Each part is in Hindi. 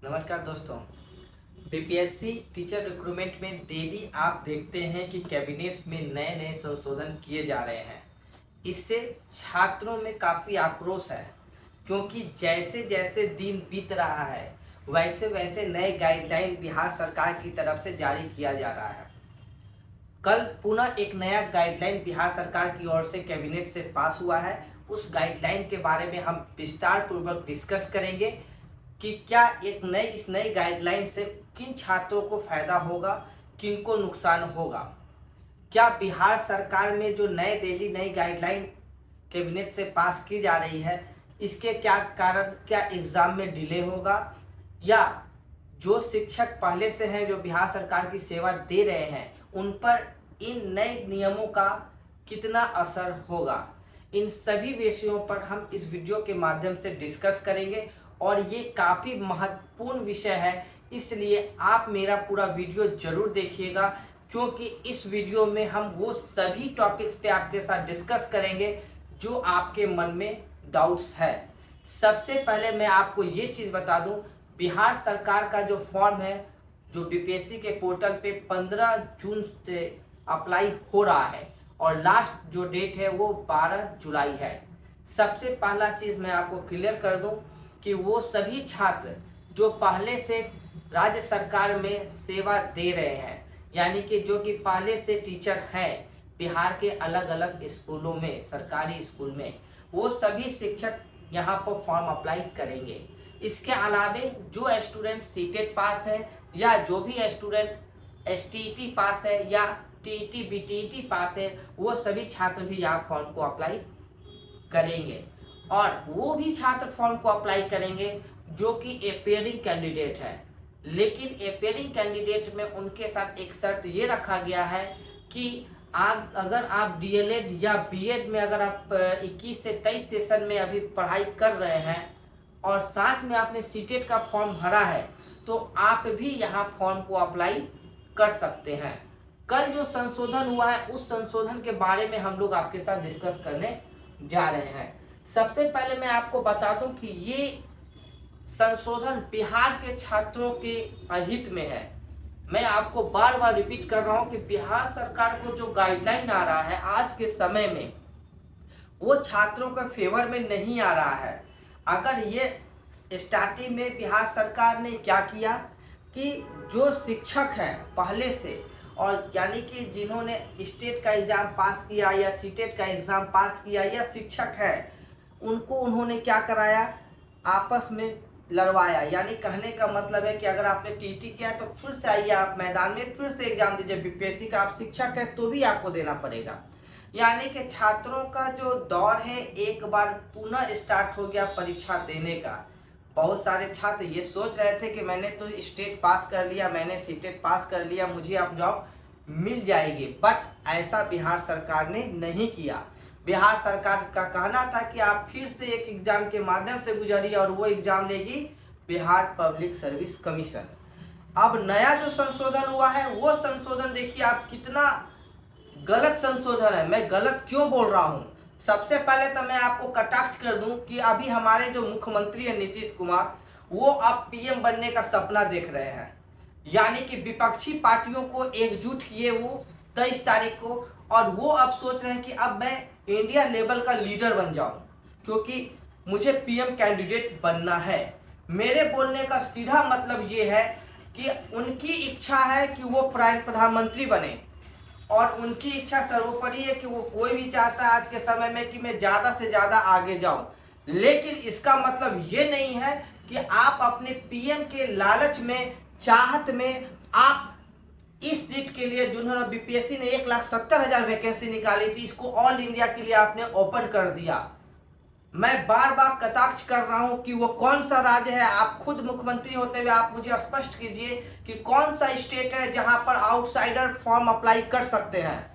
नमस्कार दोस्तों। बीपीएससी टीचर रिक्रूटमेंट में डेली आप देखते हैं कि कैबिनेट्स में नए नए संशोधन किए जा रहे हैं। इससे छात्रों में काफ़ी आक्रोश है, क्योंकि जैसे जैसे दिन बीत रहा है वैसे वैसे नए गाइडलाइन बिहार सरकार की तरफ से जारी किया जा रहा है। कल पुनः एक नया गाइडलाइन बिहार सरकार की ओर से कैबिनेट से पास हुआ है। उस गाइडलाइन के बारे में हम विस्तार पूर्वक डिस्कस करेंगे कि क्या इस नई गाइडलाइन से किन छात्रों को फायदा होगा, किन को नुकसान होगा। क्या बिहार सरकार में जो नई गाइडलाइन कैबिनेट से पास की जा रही है, इसके क्या कारण क्या एग्ज़ाम में डिले होगा, या जो शिक्षक पहले से हैं जो बिहार सरकार की सेवा दे रहे हैं उन पर इन नए नियमों का कितना असर होगा। इन सभी विषयों पर हम इस वीडियो के माध्यम से डिस्कस करेंगे और ये काफ़ी महत्वपूर्ण विषय है, इसलिए आप मेरा पूरा वीडियो ज़रूर देखिएगा, क्योंकि इस वीडियो में हम वो सभी टॉपिक्स पे आपके साथ डिस्कस करेंगे जो आपके मन में डाउट्स है। सबसे पहले मैं आपको ये चीज़ बता दूं, बिहार सरकार का जो फॉर्म है जो बीपीएससी के पोर्टल पे 15 जून से अप्लाई हो रहा है और लास्ट जो डेट है वो 12 जुलाई है। सबसे पहला चीज़ मैं आपको क्लियर कर दूं कि वो सभी छात्र जो पहले से राज्य सरकार में सेवा दे रहे हैं, यानी कि जो कि पहले से टीचर हैं बिहार के अलग अलग स्कूलों में, सरकारी स्कूल में, वो सभी शिक्षक यहाँ पर फॉर्म अप्लाई करेंगे। इसके अलावे जो स्टूडेंट सीटेट पास है या जो भी स्टूडेंट एसटीईटी पास है या टीईटी बीटीईटी पास है, वो सभी छात्र भी यहाँ फॉर्म को अप्लाई करेंगे। और वो भी छात्र फॉर्म को अप्लाई करेंगे जो कि अपियरिंग कैंडिडेट है, लेकिन अपियरिंग कैंडिडेट में उनके साथ एक शर्त ये रखा गया है कि अगर आप डीएलएड या बीएड में अगर आप 21 से 23 सेशन में अभी पढ़ाई कर रहे हैं और साथ में आपने सीटेट का फॉर्म भरा है तो आप भी यहाँ फॉर्म को अप्लाई कर सकते हैं। कल जो संशोधन हुआ है उस संशोधन के बारे में हम लोग आपके साथ डिस्कस करने जा रहे हैं। सबसे पहले मैं आपको बता दूं कि ये संशोधन बिहार के छात्रों के हित में है। मैं आपको बार बार रिपीट कर रहा हूं कि बिहार सरकार को जो गाइडलाइन आ रहा है आज के समय में वो छात्रों के फेवर में नहीं आ रहा है। अगर ये स्टार्टिंग में बिहार सरकार ने क्या किया कि जो शिक्षक हैं पहले से और यानी कि जिन्होंने स्टेट का एग्ज़ाम पास किया या सीटेट का एग्ज़ाम पास किया या शिक्षक है, उनको उन्होंने क्या कराया, आपस में लड़वाया। यानी कहने का मतलब है कि अगर आपने टीटी किया तो फिर से आइए आप मैदान में फिर से एग्ज़ाम दीजिए। बीपीएससी का आप शिक्षक है तो भी आपको देना पड़ेगा। यानी कि छात्रों का जो दौर है एक बार पुनः स्टार्ट हो गया परीक्षा देने का। बहुत सारे छात्र ये सोच रहे थे कि मैंने तो स्टेट पास कर लिया, मैंने सीटेट पास कर लिया, मुझे अब जॉब मिल जाएगी, बट ऐसा बिहार सरकार ने नहीं किया। बिहार सरकार का कहना था कि आप फिर से एक एग्ज़ाम के माध्यम से गुजरिए और वो एग्ज़ाम लेगी बिहार पब्लिक सर्विस कमीशन। अब नया जो संशोधन हुआ है वो संशोधन देखिए आप कितना गलत संशोधन है। मैं गलत क्यों बोल रहा हूँ, सबसे पहले तो मैं आपको कटाक्ष कर दूं कि अभी हमारे जो मुख्यमंत्री है नीतीश कुमार, वो अब पीएम बनने का सपना देख रहे हैं। यानी कि विपक्षी पार्टियों को एकजुट किए वो 23 तारीख को, और वो अब सोच रहे हैं कि अब मैं इंडिया लेवल का लीडर बन जाऊं, क्योंकि मुझे पीएम कैंडिडेट बनना है। मेरे बोलने का सीधा मतलब ये है कि उनकी इच्छा है कि वो प्रधानमंत्री बने और उनकी इच्छा सर्वोपरि है कि वो कोई भी चाहता है आज के समय में कि मैं ज़्यादा से ज़्यादा आगे जाऊं। लेकिन इसका मतलब ये नहीं है कि आप अपने पीएम के लालच में, चाहत में आप इस सीट के लिए जिन्होंने बीपीएससी ने 1,70,000 वैकेंसी निकाली थी, इसको ऑल इंडिया के लिए आपने ओपन कर दिया। मैं बार बार कटाक्ष कर रहा हूं कि वो कौन सा राज्य है। आप खुद मुख्यमंत्री होते हुए आप मुझे स्पष्ट कीजिए कि कौन सा स्टेट है जहां पर आउटसाइडर फॉर्म अप्लाई कर सकते हैं।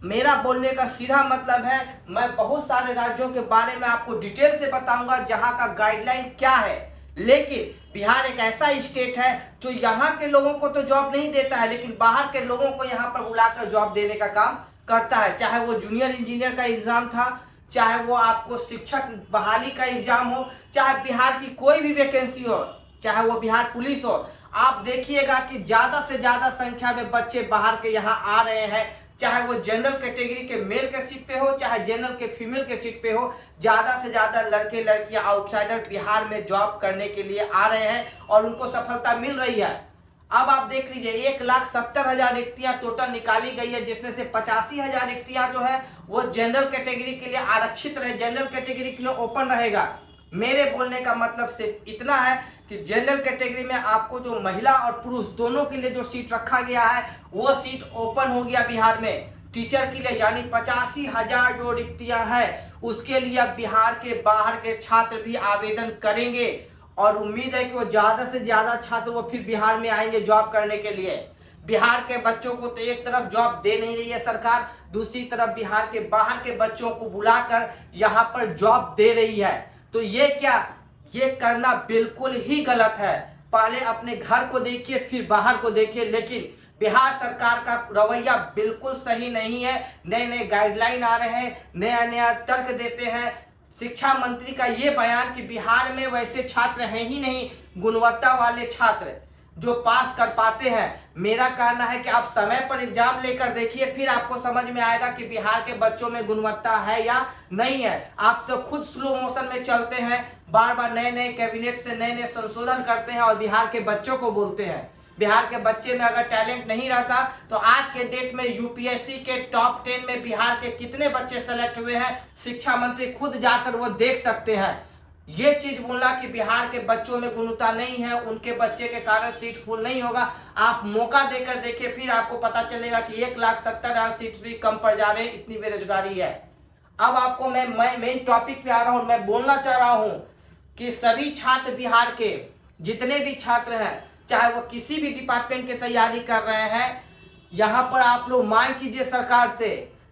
मेरा बोलने का सीधा मतलब है, मैं बहुत सारे राज्यों के बारे में आपको डिटेल से बताऊंगा जहां का गाइडलाइन क्या है, लेकिन बिहार एक ऐसा स्टेट है जो यहाँ के लोगों को तो जॉब नहीं देता है, लेकिन बाहर के लोगों को यहाँ पर बुलाकर जॉब देने का काम करता है। चाहे वो जूनियर इंजीनियर का एग्जाम था, चाहे वो आपको शिक्षक बहाली का एग्जाम हो, चाहे बिहार की कोई भी वैकेंसी हो, चाहे वो बिहार पुलिस हो, आप देखिएगा कि ज्यादा से ज्यादा संख्या में बच्चे बाहर के यहाँ आ रहे हैं। चाहे वो जनरल कैटेगरी के मेल के सीट पे हो, चाहे जनरल के फीमेल के सीट पे हो, ज्यादा से ज्यादा लड़के लड़कियां आउटसाइडर बिहार में जॉब करने के लिए आ रहे हैं और उनको सफलता मिल रही है। अब आप देख लीजिए 1,70,000 रिक्तियां टोटल निकाली गई है, जिसमें से 85,000 रिक्तियां जो है वो जनरल कैटेगरी के लिए आरक्षित रहे, जनरल कैटेगरी के लिए ओपन रहेगा। मेरे बोलने का मतलब सिर्फ इतना है कि जनरल कैटेगरी में आपको जो महिला और पुरुष दोनों के लिए जो सीट रखा गया है वो सीट ओपन हो गया बिहार में टीचर के लिए, यानी 85,000 जो रिक्तियां हैं उसके लिए अब बिहार के बाहर के छात्र भी आवेदन करेंगे और उम्मीद है कि वो ज्यादा से ज्यादा छात्र वो फिर बिहार में आएंगे जॉब करने के लिए। बिहार के बच्चों को तो एक तरफ जॉब दे नहीं रही है सरकार, दूसरी तरफ बिहार के बाहर के बच्चों को बुलाकर यहाँ पर जॉब दे रही है। तो ये करना बिल्कुल ही गलत है। पहले अपने घर को देखिए फिर बाहर को देखिए, लेकिन बिहार सरकार का रवैया बिल्कुल सही नहीं है। नए नए गाइडलाइन आ रहे हैं, नया नया तर्क देते हैं। शिक्षा मंत्री का ये बयान कि बिहार में वैसे छात्र हैं ही नहीं, गुणवत्ता वाले छात्र जो पास कर पाते हैं। मेरा कहना है कि आप समय पर एग्जाम लेकर देखिए, फिर आपको समझ में आएगा कि बिहार के बच्चों में गुणवत्ता है या नहीं है। आप तो खुद स्लो मोशन में चलते हैं, बार बार नए नए कैबिनेट से नए नए संशोधन करते हैं और बिहार के बच्चों को बोलते हैं। बिहार के बच्चे में अगर टैलेंट नहीं रहता तो आज के डेट में यूपीएससी के टॉप 10 में बिहार के कितने बच्चे सेलेक्ट हुए हैं, शिक्षा मंत्री खुद जाकर वो देख सकते हैं। ये चीज बोलना कि बिहार के बच्चों में गुणवत्ता नहीं है, उनके बच्चे के कारण सीट फुल नहीं होगा, आप मौका देकर देखिए, फिर आपको पता चलेगा कि 1,70,000 सीट भी कम पड़ जा रहे हैं, इतनी बेरोजगारी है। अब आपको मैं मेन टॉपिक पे आ रहा हूं। मैं बोलना चाह रहा हूं कि सभी छात्र बिहार के जितने भी छात्र हैं, चाहे वो किसी भी डिपार्टमेंट की तैयारी कर रहे हैं, यहाँ पर आप लोग मांग कीजिए सरकार से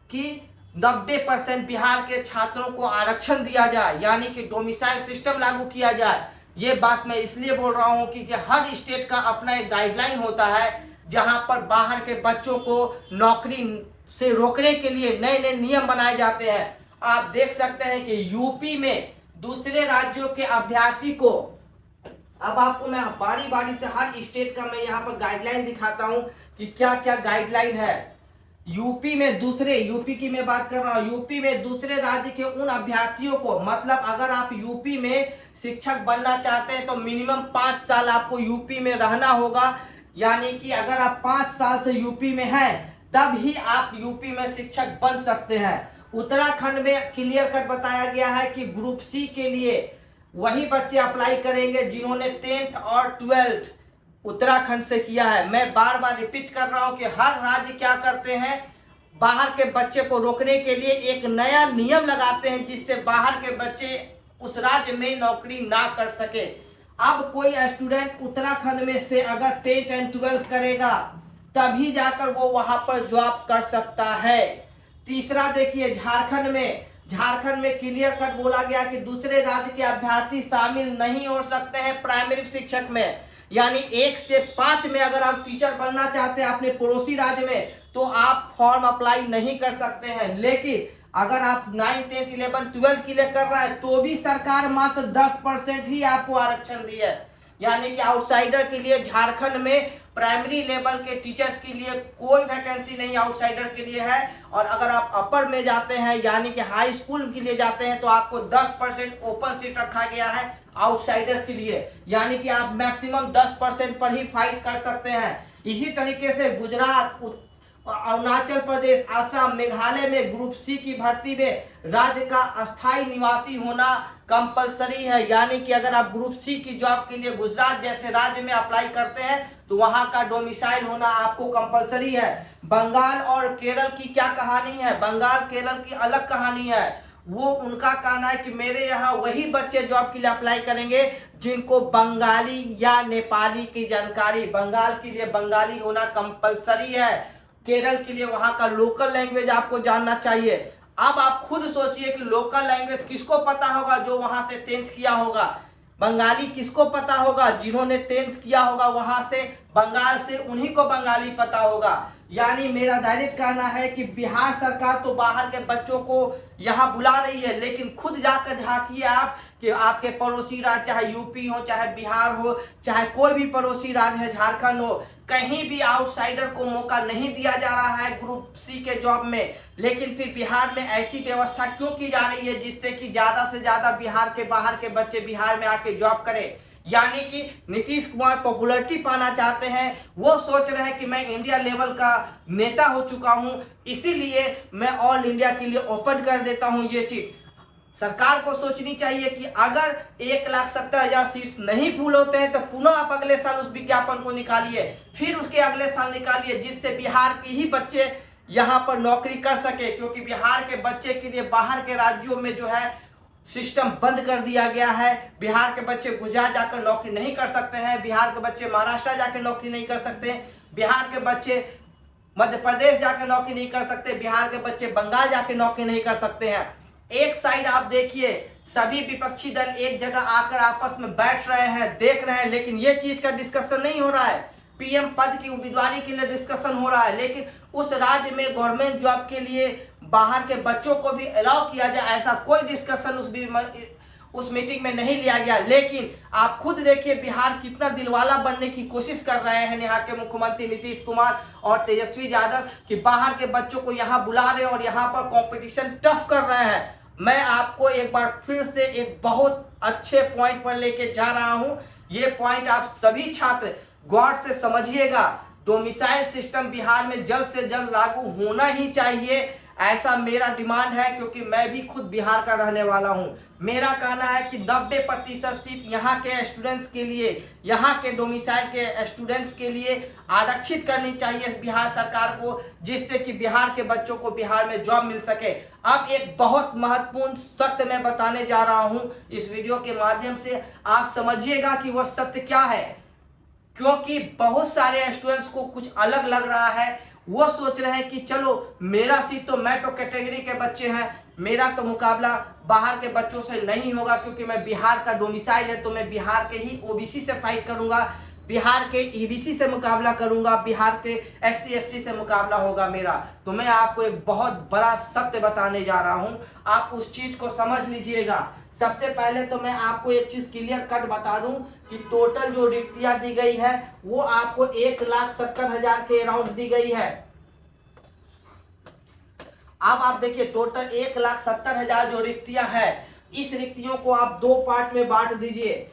कि 90% बिहार के छात्रों को आरक्षण दिया जाए, यानी कि डोमिसाइल सिस्टम लागू किया जाए। ये बात मैं इसलिए बोल रहा हूँ कि हर स्टेट का अपना एक गाइडलाइन होता है, जहाँ पर बाहर के बच्चों को नौकरी से रोकने के लिए नए नए नियम बनाए जाते हैं। आप देख सकते हैं कि यूपी में दूसरे राज्यों के अभ्यर्थी को, अब आपको मैं बारी बारी से हर स्टेट का मैं यहाँ पर गाइडलाइन दिखाता हूँ कि क्या क्या गाइडलाइन है। यूपी की मैं बात कर रहा हूँ, यूपी में दूसरे राज्य के उन अभ्यर्थियों को, मतलब अगर आप यूपी में शिक्षक बनना चाहते हैं तो मिनिमम 5 साल आपको यूपी में रहना होगा, यानी कि अगर आप 5 साल से यूपी में हैं तब ही आप यूपी में शिक्षक बन सकते हैं। उत्तराखंड में क्लियर कट बताया गया है कि ग्रुप सी के लिए वही बच्चे अप्लाई करेंगे जिन्होंने 10th और 12th उत्तराखंड से किया है। मैं बार बार रिपीट कर रहा हूं कि हर राज्य क्या करते हैं, बाहर के बच्चे को रोकने के लिए एक नया नियम लगाते हैं जिससे बाहर के बच्चे उस राज्य में नौकरी ना कर सके। अब कोई स्टूडेंट उत्तराखंड में से अगर 10th और 12th करेगा तभी जाकर वो वहां पर जॉब कर सकता है। तीसरा देखिए, झारखंड में क्लियर कट बोला गया कि दूसरे राज्य के अभ्यर्थी शामिल नहीं हो सकते हैं प्राइमरी शिक्षक में, यानी 1 से 5 में अगर आप टीचर बनना चाहते हैं अपने पड़ोसी राज्य में तो आप फॉर्म अप्लाई नहीं कर सकते हैं। लेकिन अगर आप 9th 10th 11th 12th के लिए कर रहे हैं तो भी सरकार मात्र 10% ही आपको आरक्षण दी है, यानी कि आउटसाइडर के लिए झारखंड में प्राइमरी लेवल के टीचर्स के लिए कोई वैकेंसी नहीं आउटसाइडर के लिए है। और अगर आप अपर में जाते हैं यानी कि हाई स्कूल के लिए जाते हैं तो आपको 10% ओपन सीट रखा गया है आउटसाइडर के लिए, यानी कि आप मैक्सिमम 10% पर ही फाइट कर सकते हैं। इसी तरीके से गुजरात, अरुणाचल प्रदेश, असम, मेघालय में ग्रुप सी की भर्ती में राज्य का अस्थायी निवासी होना कंपलसरी है, यानी कि अगर आप ग्रुप सी की जॉब के लिए गुजरात जैसे राज्य में अप्लाई करते हैं तो वहां का डोमिसाइल होना आपको कंपलसरी है। बंगाल और केरल की क्या कहानी है, बंगाल केरल की अलग कहानी है। वो उनका कहना है कि मेरे यहाँ वही बच्चे जॉब के लिए अप्लाई करेंगे जिनको बंगाली या नेपाली की जानकारी, बंगाल के लिए बंगाली होना कंपलसरी है। केरल के लिए वहां का लोकल लैंग्वेज आपको जानना चाहिए। अब आप खुद सोचिए कि लोकल लैंग्वेज किसको पता होगा जो वहां से 10th किया होगा, बंगाली किसको पता होगा जिन्होंने 10th किया होगा वहां से, बंगाल से उन्हीं को बंगाली पता होगा। यानी मेरा डायरेक्ट कहना है कि बिहार सरकार तो बाहर के बच्चों को यहाँ बुला रही है, लेकिन खुद जाकर झांकिए आप कि आपके पड़ोसी राज्य चाहे यूपी हो, चाहे बिहार हो, चाहे कोई भी पड़ोसी राज्य है, झारखंड हो, कहीं भी आउटसाइडर को मौका नहीं दिया जा रहा है ग्रुप सी के जॉब में। लेकिन फिर बिहार में ऐसी व्यवस्था क्यों की जा रही है जिससे कि ज्यादा से ज्यादा बिहार के बाहर के बच्चे बिहार में आके जॉब करें? यानी कि नीतीश कुमार पॉपुलैरिटी पाना चाहते हैं। वो सोच रहे हैं कि मैं इंडिया लेवल का नेता हो चुका हूं, इसीलिए मैं ऑल इंडिया के लिए ओपन कर देता हूं ये सीट। सरकार को सोचनी चाहिए कि अगर 1,70,000 सीट्स नहीं फुल होते हैं तो पुनः आप अगले साल उस विज्ञापन को निकालिए, फिर उसके अगले साल निकालिए, जिससे बिहार के ही बच्चे यहाँ पर नौकरी कर सके। क्योंकि बिहार के बच्चे के लिए बाहर के राज्यों में जो है सिस्टम बंद कर दिया गया है। बिहार के बच्चे गुजरात जाकर नौकरी नहीं कर सकते हैं, बिहार के बच्चे महाराष्ट्र जाकर नौकरी नहीं कर सकते, बिहार के बच्चे मध्य प्रदेश जाकर नौकरी नहीं कर सकते, बिहार के बच्चे बंगाल जाकर नौकरी नहीं कर सकते हैं। एक साइड आप देखिए, सभी विपक्षी दल एक जगह आकर आपस में बैठ रहे हैं, देख रहे हैं, लेकिन ये चीज का डिस्कशन नहीं हो रहा है। पीएम पद की उम्मीदवारी के लिए डिस्कशन हो रहा है, लेकिन उस राज्य में गवर्नमेंट जॉब के लिए बाहर के बच्चों को भी अलाउ किया जाए, ऐसा कोई डिस्कशन उस मीटिंग में नहीं लिया गया। लेकिन आप खुद देखिए बिहार कितना दिलवाला बनने की कोशिश कर रहे हैं यहाँ के मुख्यमंत्री नीतीश कुमार और तेजस्वी यादव, कि बाहर के बच्चों को यहाँ बुला रहे हैं और यहाँ पर कंपटीशन टफ कर रहे हैं। मैं आपको एक बार फिर से एक बहुत अच्छे पॉइंट पर लेके जा रहा हूँ। ये पॉइंट आप सभी छात्र गौर से समझिएगा। डोमिसाइल सिस्टम बिहार में जल्द से जल्द लागू होना ही चाहिए, ऐसा मेरा डिमांड है, क्योंकि मैं भी खुद बिहार का रहने वाला हूं। मेरा कहना है कि 90% सीट यहाँ के स्टूडेंट्स के लिए, यहाँ के डोमिसाइल के स्टूडेंट्स के लिए आरक्षित करनी चाहिए बिहार सरकार को, जिससे कि बिहार के बच्चों को बिहार में जॉब मिल सके। अब एक बहुत महत्वपूर्ण सत्य मैं बताने जा रहा हूं इस वीडियो के माध्यम से, आप समझिएगा कि वह सत्य क्या है। क्योंकि बहुत सारे स्टूडेंट्स को कुछ अलग लग रहा है, वो सोच रहे हैं कि चलो मेरा सीट तो मेट्रो कैटेगरी के बच्चे हैं, मेरा तो मुकाबला बाहर के बच्चों से नहीं होगा, क्योंकि मैं बिहार का डोमिसाइल है, तो मैं बिहार के ही ओबीसी से फाइट करूंगा, बिहार के ईबीसी से मुकाबला करूंगा, बिहार के एससी एसटी से मुकाबला होगा मेरा। तो मैं आपको एक बहुत बड़ा सत्य बताने जा रहा हूं, आप उस चीज को समझ लीजिएगा। सबसे पहले तो मैं आपको एक चीज क्लियर कट बता दूं कि टोटल जो रिक्तियां दी गई है वो आपको 1,70,000 के अराउंड दी गई है। अब आप देखिए टोटल 1,70,000 जो रिक्तियां है, इस रिक्तियों को आप दो पार्ट में बांट दीजिए।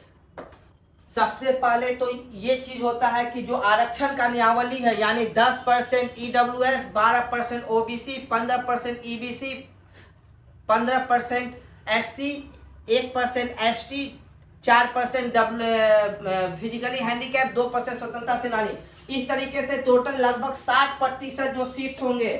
सबसे पहले तो ये चीज होता है कि जो आरक्षण का नियमावली है, यानी 10% EWS, 12% OBC, 15% EBC, 15% SC, 1% ST, 4% physically handicap, 2% स्वतंत्रता सेनानी। इस तरीके से टोटल लगभग 60% जो सीट्स होंगे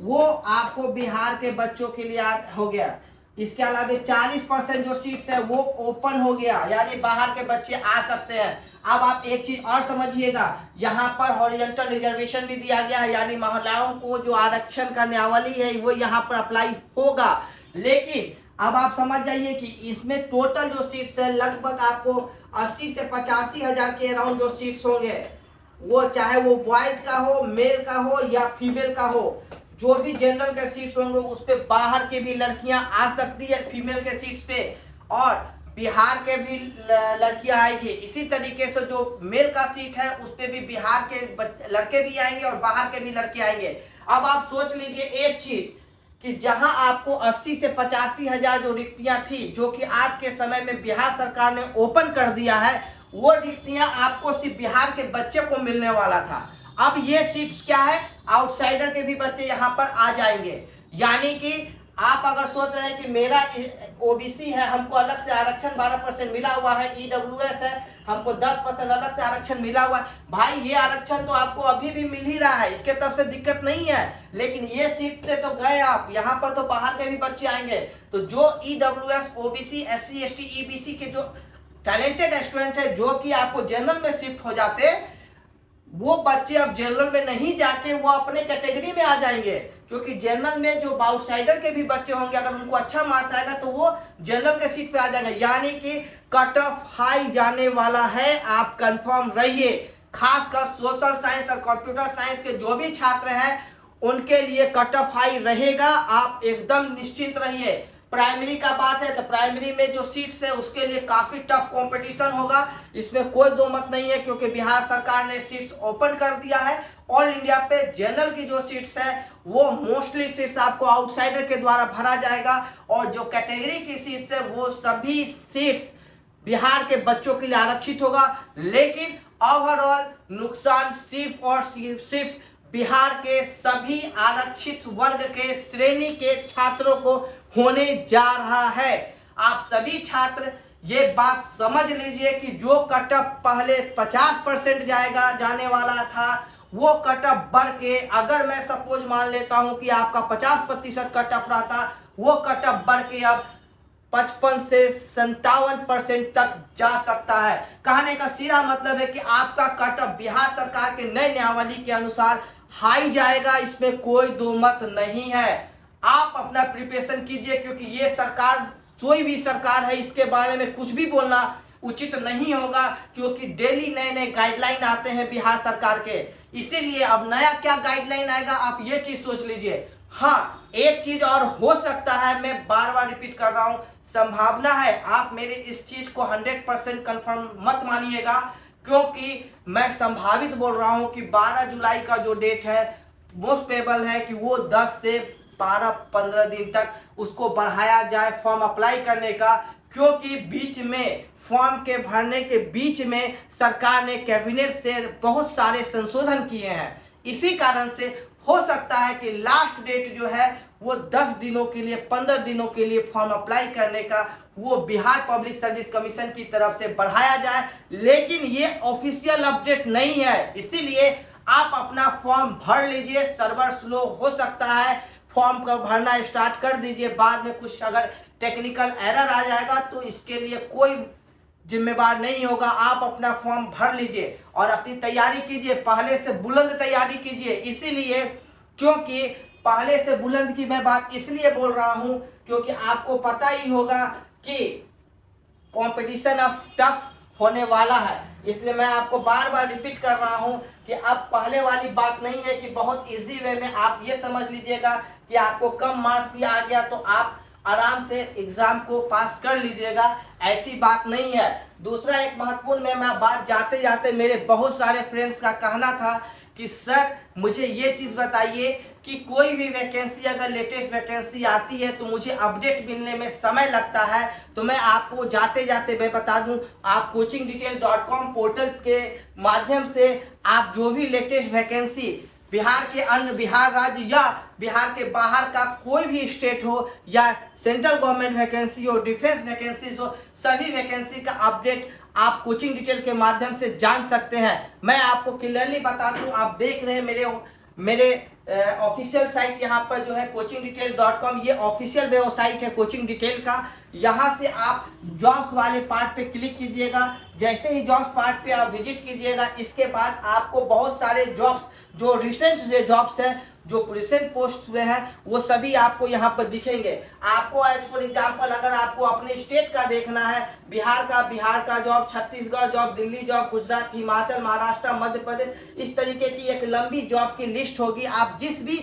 वो आपको बिहार के बच्चों के लिए हो गया। इसके अलावा 40% जो सीट्स है वो ओपन हो गया, यानी बाहर के बच्चे आ सकते हैं। अब आप एक चीज और समझिएगा, यहाँ पर हॉरिजॉन्टल रिजर्वेशन भी दिया गया है, यानी महिलाओं को जो आरक्षण का नियमावली है वो यहाँ पर अप्लाई होगा। लेकिन अब आप समझ जाइए कि इसमें टोटल जो सीट्स है लगभग आपको 80 से 85,000 के अराउंड जो सीट्स होंगे, वो चाहे वो बॉयज का हो, मेल का हो या फीमेल का हो, जो भी जनरल के सीट्स होंगे उस पे बाहर के भी लड़कियां आ सकती है फीमेल के सीट्स पे, और बिहार के भी लड़कियां आएगी। इसी तरीके से जो मेल का सीट है उस पे भी बिहार के लड़के भी आएंगे और बाहर के भी लड़के आएंगे। अब आप सोच लीजिए एक चीज कि जहां आपको 80 से 85,000 जो रिक्तियां थी, जो कि आज के समय में बिहार सरकार ने ओपन कर दिया है, वो रिक्तियां आपको सिर्फ बिहार के बच्चे को मिलने वाला था। अब ये सीट्स क्या है, आउटसाइडर के भी बच्चे यहाँ पर आ जाएंगे। यानी कि आप अगर सोच रहे हैं कि मेरा ओबीसी है, हमको अलग से आरक्षण 12% मिला हुआ है, ईडब्ल्यूएस है, हमको 10% अलग से आरक्षण मिला हुआ है, भाई ये आरक्षण तो आपको अभी भी मिल ही रहा है, इसके तरफ से दिक्कत नहीं है। लेकिन ये सीट से तो गए आप, यहाँ पर तो बाहर के भी बच्चे आएंगे। तो जो EWS, OBC, SC ST, EBC के जो टैलेंटेड स्टूडेंट है, जो कि आपको जनरल में शिफ्ट हो जाते, वो बच्चे अब जनरल में नहीं जाके वो अपने कैटेगरी में आ जाएंगे, क्योंकि जनरल में जो आउटसाइडर के भी बच्चे होंगे, अगर उनको अच्छा मार्क्स आएगा तो वो जनरल के सीट पे आ जाएंगे। यानी कि कट ऑफ हाई जाने वाला है, आप कंफर्म रहिए। खासकर सोशल साइंस और कंप्यूटर साइंस के जो भी छात्र हैं उनके लिए कट ऑफ हाई रहेगा, आप एकदम निश्चिंत रहिए। प्राइमरी का बात है तो प्राइमरी में जो सीट्स है उसके लिए काफ़ी टफ कंपटीशन होगा, इसमें कोई दो मत नहीं है, क्योंकि बिहार सरकार ने सीट्स ओपन कर दिया है। ऑल इंडिया पे जनरल की जो सीट्स है वो मोस्टली सीट्स आपको आउटसाइडर के द्वारा भरा जाएगा, और जो कैटेगरी की सीट्स है वो सभी सीट्स बिहार के बच्चों के लिए आरक्षित होगा। लेकिन ओवरऑल नुकसान सिर्फ और सिर्फ बिहार के सभी आरक्षित वर्ग के श्रेणी के छात्रों को होने जा रहा है। आप सभी छात्र ये बात समझ लीजिए कि जो कट ऑफ पहले 50% जाने वाला था, वो कट ऑफ बढ़ के, अगर मैं सपोज मान लेता हूं कि आपका 50% कट ऑफ रहा था, वो कट ऑफ बढ़ के अब 55 से 57% तक जा सकता है। कहने का सीधा मतलब है कि आपका कट ऑफ बिहार सरकार के नए नियमावली के अनुसार हाई जाएगा, इसमें कोई दो मत नहीं है। आप अपना प्रिपरेशन कीजिए, क्योंकि ये सरकार कोई भी सरकार है, इसके बारे में कुछ भी बोलना उचित नहीं होगा, क्योंकि डेली नए नए गाइडलाइन आते हैं बिहार सरकार के। इसीलिए अब नया क्या गाइडलाइन आएगा आप ये चीज सोच लीजिए। हाँ, एक चीज और हो सकता है, मैं बार बार रिपीट कर रहा हूं, संभावना है, आप मेरे इस चीज को 100% कंफर्म मत मानिएगा, क्योंकि मैं संभावित बोल रहा हूं कि 12 जुलाई का जो डेट है मोस्ट प्रोबेबल है कि वो 10 से 12-15 दिन तक उसको बढ़ाया जाए फॉर्म अप्लाई करने का, क्योंकि बीच में फॉर्म के भरने के बीच में सरकार ने कैबिनेट से बहुत सारे संशोधन किए हैं। इसी कारण से हो सकता है कि लास्ट डेट जो है वो 10 दिनों के लिए, 15 दिनों के लिए फॉर्म अप्लाई करने का वो बिहार पब्लिक सर्विस कमीशन की तरफ से बढ़ाया जाए, लेकिन ये ऑफिशियल अपडेट नहीं है। इसीलिए आप अपना फॉर्म भर लीजिए, सर्वर स्लो हो सकता है, फॉर्म को भरना स्टार्ट कर दीजिए, बाद में कुछ अगर टेक्निकल एरर आ जाएगा तो इसके लिए कोई जिम्मेवार नहीं होगा। आप अपना फॉर्म भर लीजिए और अपनी तैयारी कीजिए, पहले से बुलंद तैयारी कीजिए। इसीलिए क्योंकि पहले से बुलंद की मैं बात इसलिए बोल रहा हूं क्योंकि आपको पता ही होगा कि कंपटीशन अब टफ होने वाला है, इसलिए मैं आपको बार बार रिपीट कर रहा हूं कि अब पहले वाली बात नहीं है कि बहुत इजी वे में आप ये समझ लीजिएगा कि आपको कम मार्क्स भी आ गया तो आप आराम से एग्जाम को पास कर लीजिएगा, ऐसी बात नहीं है। दूसरा एक महत्वपूर्ण मैं बात जाते जाते मेरे बहुत सारे फ्रेंड्स का कहना था कि सर मुझे ये चीज़ बताइए कि कोई भी वैकेंसी अगर लेटेस्ट वैकेंसी आती है तो मुझे अपडेट मिलने में समय लगता है, तो मैं आपको जाते जाते मैं बता दूं, आप coachingdetail.com पोर्टल के माध्यम से आप जो भी लेटेस्ट वैकेंसी बिहार के अन्य बिहार राज्य या बिहार के बाहर का कोई भी स्टेट हो या सेंट्रल गवर्नमेंट वैकेंसी हो, डिफेंस वैकेंसीज हो, सभी वैकेंसी का अपडेट आप कोचिंग डिटेल के माध्यम से जान सकते हैं। मैं आपको क्लियरली बता दूं, आप देख रहे हैं मेरे ऑफिशियल साइट यहाँ पर जो है coachingdetail.com, ये ऑफिशियल वेबसाइट है कोचिंग डिटेल का। यहाँ से आप जॉब्स वाले पार्ट पे क्लिक कीजिएगा, जैसे ही जॉब्स पार्ट पे आप विजिट कीजिएगा, इसके बाद आपको बहुत सारे जॉब्स जो रिसेंट जॉब्स है, जो रिसेंट पोस्ट हुए हैं, वो सभी आपको यहाँ पर दिखेंगे। आपको एज फॉर एग्जांपल अगर आपको अपने स्टेट का देखना है, बिहार का job, Chhattisgarh job, Delhi job, Gujarat, Himachal, Maharashtra, Madhya Pradesh, इस तरीके की एक लंबी जॉब की लिस्ट होगी। आप जिस भी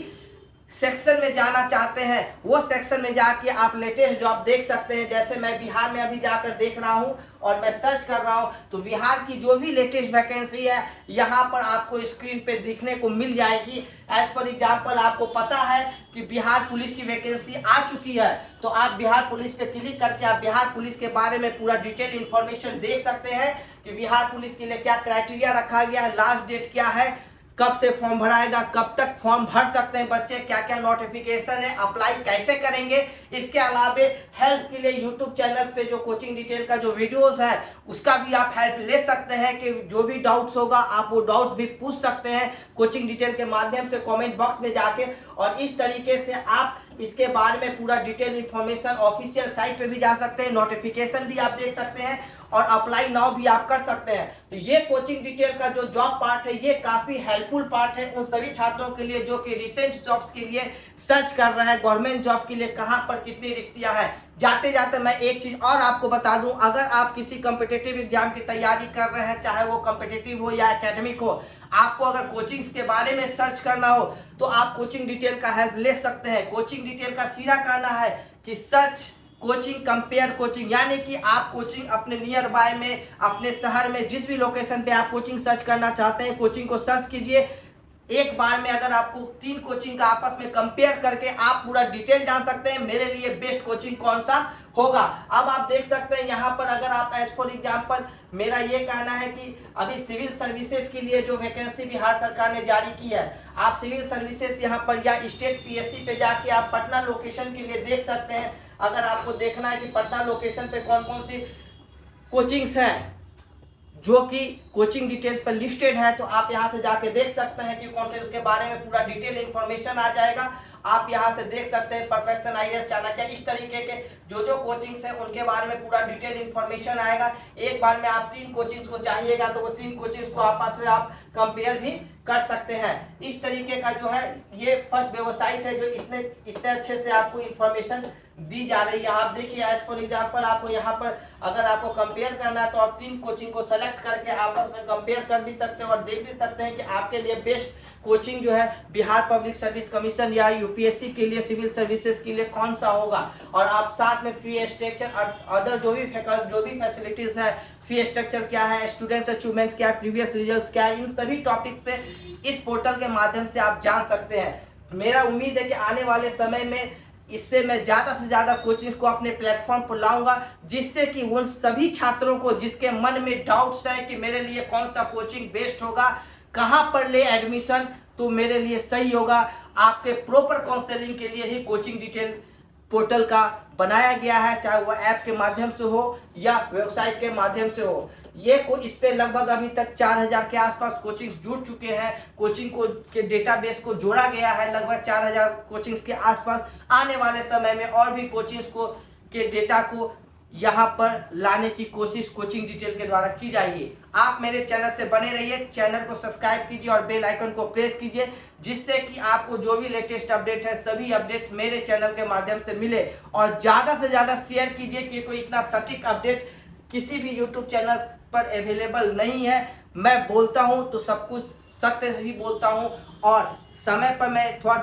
सेक्शन में जाना चाहते हैं वो सेक्शन में जाके आप लेटेस्ट जॉब देख सकते हैं। जैसे मैं बिहार में अभी जाकर देख रहा हूं और मैं सर्च कर रहा हूं, तो बिहार की जो भी लेटेस्ट वैकेंसी है यहाँ पर आपको स्क्रीन पे दिखने को मिल जाएगी। एज पर एग्जाम्पल आपको पता है कि बिहार पुलिस की वैकेंसी आ चुकी है, तो आप बिहार पुलिस पे क्लिक करके आप बिहार पुलिस के बारे में पूरा डिटेल इंफॉर्मेशन देख सकते हैं कि बिहार पुलिस के लिए क्या क्राइटेरिया रखा गया है, लास्ट डेट क्या है, कब से फॉर्म भराएगा, कब तक फॉर्म भर सकते हैं बच्चे, क्या क्या नोटिफिकेशन है, अप्लाई कैसे करेंगे। इसके अलावा हेल्प के लिए यूट्यूब चैनल्स पे जो कोचिंग डिटेल का जो वीडियोस है उसका भी आप हेल्प ले सकते हैं कि जो भी डाउट्स होगा आप वो डाउट्स भी पूछ सकते हैं कोचिंग डिटेल के माध्यम से कमेंट बॉक्स में जाके। और इस तरीके से आप इसके बारे में पूरा डिटेल इंफॉर्मेशन ऑफिशियल साइट पे भी जा सकते हैं, नोटिफिकेशन भी आप देख सकते हैं और अप्लाई नाउ भी आप कर सकते हैं। तो ये कोचिंग डिटेल का जो जॉब पार्ट है ये काफी हेल्पफुल पार्ट है उन सभी छात्रों के लिए जो कि रिसेंट जॉब्स के लिए सर्च कर रहे हैं, गवर्नमेंट जॉब के लिए कहां पर कितनी रिक्तियां हैं। जाते जाते मैं एक चीज और आपको बता दूं, अगर आप किसी कॉम्पिटिटिव एग्जाम की तैयारी कर रहे हैं, चाहे वो कॉम्पिटिटिव हो या एकेडमिक हो, आपको अगर कोचिंग्स के बारे में सर्च करना हो तो आप कोचिंग डिटेल का हेल्प ले सकते हैं। कोचिंग डिटेल का सीधा कहना है कि सर्च कोचिंग कंपेयर कोचिंग, यानी कि आप कोचिंग अपने नियर बाय में, अपने शहर में जिस भी लोकेशन पे आप कोचिंग सर्च करना चाहते हैं, कोचिंग को सर्च कीजिए। एक बार में अगर आपको 3 कोचिंग का आपस में कंपेयर करके आप पूरा डिटेल जान सकते हैं मेरे लिए बेस्ट कोचिंग कौन सा होगा। अब आप देख सकते हैं यहाँ पर, अगर आप एज फॉर एग्जाम्पल, मेरा ये कहना है कि अभी सिविल सर्विसेज के लिए जो वैकेंसी बिहार सरकार ने जारी की है, आप सिविल सर्विसेज यहाँ पर या स्टेट पीएससी पे जाके आप पटना लोकेशन के लिए देख सकते हैं। अगर आपको देखना है कि पटना लोकेशन पे कौन कौन सी कोचिंग्स हैं जो कि कोचिंग डिटेल पर लिस्टेड है, तो आप यहां से जाके देख सकते हैं कि कौन से, उसके बारे में पूरा डिटेल इंफॉर्मेशन आ जाएगा। आप यहां से देख सकते हैं परफेक्शन, आईएएस, चाणक्य, इस तरीके के जो कोचिंग्स हैं उनके बारे में पूरा डिटेल इंफॉर्मेशन आएगा। एक बार में आप 3 कोचिंग्स को चाहिएगा तो वो 3 कोचिंग्स को आपस में आप कंपेयर भी कर सकते हैं। इस तरीके का जो है ये फर्स्ट वेबसाइट है जो इतने अच्छे से आपको इंफॉर्मेशन दी जा रही है। आप देखिए एज फॉर एग्जाम्पल, आपको यहाँ पर अगर आपको कंपेयर करना है तो आप 3 कोचिंग को सेलेक्ट करके आपस में कंपेयर कर भी सकते हैं और देख भी सकते हैं कि आपके लिए बेस्ट कोचिंग जो है बिहार पब्लिक सर्विस कमीशन या यूपीएससी के लिए, सिविल सर्विसेज के लिए कौन सा होगा। और आप साथ में फी स्ट्रक्चर, अदर जो भी फैसिलिटीज है, फी स्ट्रक्चर क्या है, स्टूडेंट्स अचीवमेंट्स क्या है, प्रीवियस रिजल्ट्स क्या है, इन सभी टॉपिक्स पे इस पोर्टल के माध्यम से आप जान सकते हैं। मेरा उम्मीद है कि आने वाले समय में इससे मैं ज़्यादा से ज़्यादा कोचिंग्स को अपने प्लेटफॉर्म पर लाऊंगा, जिससे कि उन सभी छात्रों को जिसके मन में डाउट्स है कि मेरे लिए कौन सा कोचिंग बेस्ट होगा, कहाँ पर ले एडमिशन तो मेरे लिए सही होगा, आपके प्रॉपर काउंसलिंग के लिए ही कोचिंग डिटेल पोर्टल का बनाया गया है, चाहे वो ऐप के माध्यम से हो या वेबसाइट के माध्यम से हो। ये इस पे लगभग अभी तक 4000 के आसपास कोचिंग्स जुड़ चुके हैं। कोचिंग को के डेटाबेस को जोड़ा गया है लगभग 4000 कोचिंग्स के आसपास। आने वाले समय में और भी कोचिंग्स को के डेटा को यहाँ पर लाने की कोशिश कोचिंग डिटेल के द्वारा की जाएगी। आप मेरे चैनल से बने रहिए, चैनल को सब्सक्राइब कीजिए और बेल आइकन को प्रेस कीजिए, जिससे कि आपको जो भी लेटेस्ट अपडेट है सभी अपडेट मेरे चैनल के माध्यम से मिले। और ज़्यादा से ज़्यादा शेयर कीजिए कि कोई इतना सटीक अपडेट किसी भी यूट्यूब चैनल पर अवेलेबल नहीं है। मैं बोलता हूँ तो सब कुछ सत्य ही बोलता हूँ, और समय पर मैं थोड़ा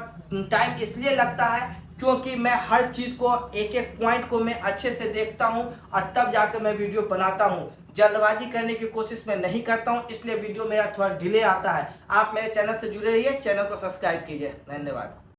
टाइम इसलिए लगता है क्योंकि मैं हर चीज़ को, एक एक पॉइंट को मैं अच्छे से देखता हूं और तब जाकर मैं वीडियो बनाता हूं। जल्दबाजी करने की कोशिश मैं नहीं करता हूं, इसलिए वीडियो मेरा थोड़ा डिले आता है। आप मेरे चैनल से जुड़े रहिए, चैनल को सब्सक्राइब कीजिए। धन्यवाद।